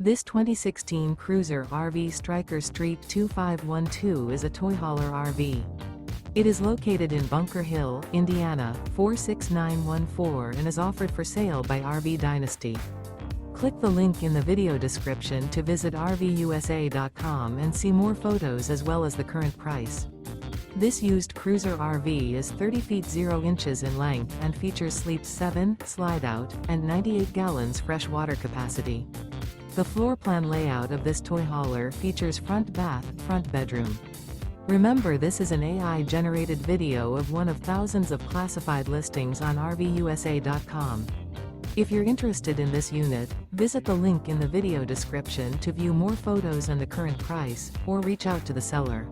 This 2016 Cruiser RV Stryker ST-2512 is a toy hauler RV. It is located in Bunker Hill, Indiana, 46914 and is offered for sale by RV Dynasty. Click the link in the video description to visit RVUSA.com and see more photos as well as the current price. This used Cruiser RV is 30 feet 0 inches in length and features sleeps 7, slide-out, and 98 gallons fresh water capacity. The floor plan layout of this toy hauler features front bath, front bedroom. Remember, this is an AI-generated video of one of thousands of classified listings on RVUSA.com. If you're interested in this unit, visit the link in the video description to view more photos and the current price, or reach out to the seller.